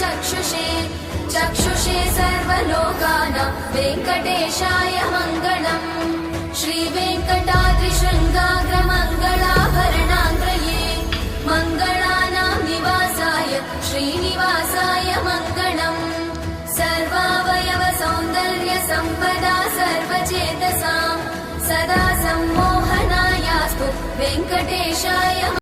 चक्षुषे चक्षुषे सर्वलोकानां वेङ्कटेशाय मङ्गलम्। श्रीवेङ्कटाद्रिशृङ्गाग्रमङ्गलाभरणाङ्ग्रये मङ्गलानां निवासाय श्रीनिवासाय मङ्गलम्। सर्वावयव सौन्दर्य सम्पदा सर्वचेतसां सदा सम्मोहनायास्तु वेङ्कटेशाय